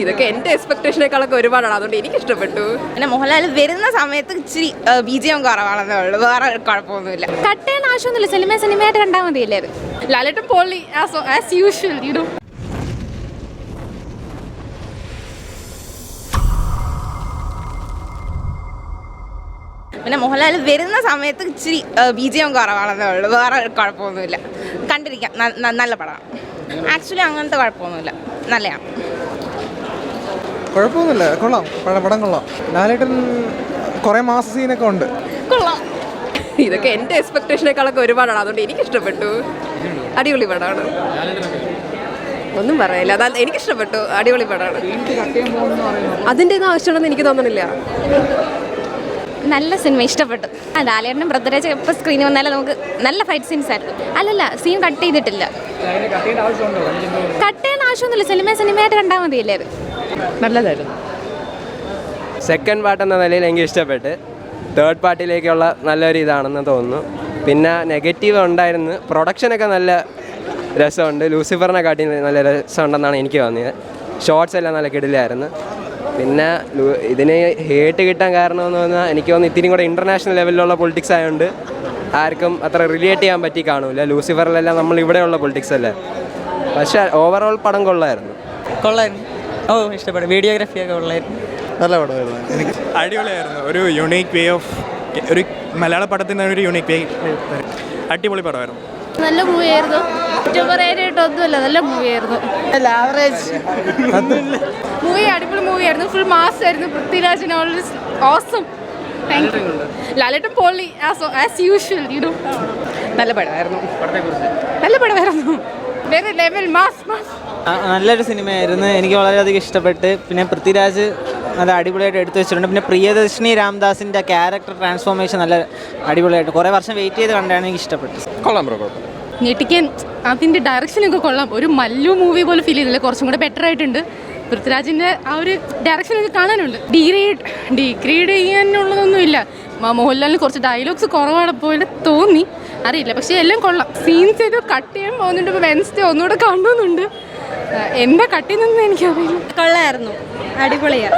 ഇതൊക്കെ എൻ്റെ എക്സ്പെക്ടേഷനേക്കാളൊക്കെ ഒരുപാടാണ്, അതുകൊണ്ട് എനിക്ക് ഇഷ്ടപ്പെട്ടു. പിന്നെ മോഹൻലാൽ വരുന്ന സമയത്ത് ഇച്ചിരി BGM കുറവാണെന്നേ ഉള്ളൂ, വേറെ കുഴപ്പമൊന്നുമില്ല. കട്ട് ചെയ്യാൻ ആവശ്യമൊന്നുമില്ല, സിനിമയായിട്ട് കണ്ടാൽ മതിയല്ലേ. ലാലേട്ടൻ പൊളി ആസ് യൂഷ്വൽ യുനോ. പിന്നെ മോഹൻലാൽ വരുന്ന സമയത്ത് ഇച്ചിരി BGM കുറവാണെന്നേ ഉള്ളൂ, വേറെ കുഴപ്പമൊന്നുമില്ല. കണ്ടിരിക്കാം, നല്ല പടമാണ്. ആക്ച്വലി അങ്ങനത്തെ കുഴപ്പമൊന്നുമില്ല, നല്ലതാണ്. കുഴപ്പമൊന്നുമില്ല, കൊള്ളാം, പടം കൊള്ളാം. ലാലേട്ടൻ കുറേ മാസ സീനൊക്കെ ഉണ്ട്, കൊള്ളാം. ഇതൊക്കെ എൻ്റെ എക്സ്പെക്ടേഷനേക്കാളൊക്കെ ഒരുപാടാണ്, അതുകൊണ്ട് എനിക്ക് ഇഷ്ടപ്പെട്ടു. അടിപൊളി പടമാണ്, ഒന്നും പറയില്ല. എനിക്കിഷ്ടപ്പെട്ടു, അടിപൊളി പടമാണ്. അതിൻ്റെ ഒന്നും ആവശ്യമുണ്ടെന്ന് എനിക്ക് തോന്നണില്ല. നല്ല സിനിമ, ഇഷ്ടപ്പെട്ടു. ലാലേട്ടനും പൃഥ്വിരാജ് എപ്പോൾ സ്ക്രീനിൽ വന്നാലും നമുക്ക് നല്ല ഫൈറ്റ് സീൻസ് ആയിരുന്നു. അല്ലല്ല, സീൻ കട്ട് ചെയ്തിട്ടില്ല. കട്ട് ചെയ്യാൻ ആവശ്യമൊന്നുമില്ല, സിനിമയായിട്ട് കണ്ടാൽ മതിയല്ലേ. നല്ലതായിരുന്നു. സെക്കൻഡ് പാർട്ട് എന്ന നിലയിൽ എനിക്ക് ഇഷ്ടപ്പെട്ട്. തേർഡ് പാർട്ടിലേക്കുള്ള നല്ലൊരു ഇതാണെന്ന് തോന്നുന്നു. പിന്നെ നെഗറ്റീവ് ഉണ്ടായിരുന്നു, പ്രൊഡക്ഷനൊക്കെ നല്ല രസമുണ്ട്. ലൂസിഫറിനെ കാട്ടി നല്ല രസമുണ്ടെന്നാണ് എനിക്ക് തോന്നിയത്. ഷോർട്സ് എല്ലാം നല്ല കിടിലായിരുന്നു. പിന്നെ ഇതിന് ഹേറ്റ് കിട്ടാൻ കാരണമെന്ന് പറഞ്ഞാൽ എനിക്ക് തോന്നുന്നു ഇത്തിരി കൂടെ ഇൻ്റർനാഷണൽ ലെവലിലുള്ള പൊളിറ്റിക്സ് ആയതുകൊണ്ട് ആർക്കും അത്ര റിലേറ്റ് ചെയ്യാൻ പറ്റി കാണൂല. ലൂസിഫറിലെല്ലാം നമ്മൾ ഇവിടെയുള്ള പൊളിറ്റിക്സ് അല്ലേ. പക്ഷേ ഓവറോൾ പടം കൊള്ളായിരുന്നു. ഇഷ്ടപ്പെട്ടു. വീഡിയോഗ്രാഫിയൊക്കെ കൊള്ളായിരുന്നു, നല്ല പടമായിരുന്നു. എനിക്ക് അടിപൊളിയായിരുന്നു. ഒരു യുണീക്ക് വേ ഓഫ് ഒരു മലയാള പടത്തിൻ്റെ ഒരു യുണീക്ക് വേ. അടിപൊളി പടമായിരുന്നു. നല്ല മൂവിയായിരുന്നു, കുറ്റപ്പറയാനായിട്ടൊന്നുമില്ല, നല്ല മൂവിയായിരുന്നു. മൂവി അടിപൊളി മൂവിയായിരുന്നു, ഫുൾ മാസ് ആയിരുന്നു. പൃഥ്വിരാജിന് always awesome. Thank you. Lalettan പൊളി ആസ് യൂഷ്വൽ യുനോ. നല്ല പടമായിരുന്നു, നല്ല പടമായിരുന്നു. വേറെ ലെവൽ മാസ്. നല്ലൊരു സിനിമയായിരുന്നു, എനിക്ക് വളരെയധികം ഇഷ്ടപ്പെട്ട്. പിന്നെ പൃഥ്വിരാജ് നല്ല അടിപൊളിയായിട്ട് എടുത്തു വെച്ചിട്ടുണ്ട്. പിന്നെ പ്രിയദർശിനി രാംദാസിൻ്റെ ക്യാരക്ടർ ട്രാൻസ്ഫോർമേഷൻ നല്ല അടിപൊളിയായിട്ട് കുറേ വർഷം വെയിറ്റ് ചെയ്ത് കണ്ടാണ് എനിക്ക് ഇഷ്ടപ്പെട്ടു. കൊള്ളാം ബ്രോ, കുഴപ്പം. ഞെട്ടിക്കാൻ അതിൻ്റെ ഡയറക്ഷനൊക്കെ കൊള്ളാം. ഒരു മല്ലു മൂവി പോലെ ഫീൽ ചെയ്തില്ല, കുറച്ചും കൂടെ ബെറ്റർ ആയിട്ടുണ്ട്. പൃഥ്വിരാജിൻ്റെ ആ ഒരു ഡയറക്ഷനൊക്കെ കാണാനുണ്ട്. ഡിഗ്രേഡ് ചെയ്യാനുള്ളതൊന്നുമില്ല. മോഹൻലാലിന് കുറച്ച് ഡയലോഗ്സ് കുറവാണ് പോലെ തോന്നി, അറിയില്ല. പക്ഷേ എല്ലാം കൊള്ളാം. സീൻസ് ഇത് കട്ട് ചെയ്യാൻ പോകുന്നുണ്ട്. ഇപ്പോൾ വെൻസ്ഡേ ഒന്നുകൂടെ കാണുന്നുണ്ട്. എന്താ കട്ട് ചെയ്യുന്നതെന്ന് എനിക്കറിയില്ല. കൊള്ളായിരുന്നു, അടിപൊളിയാണ്.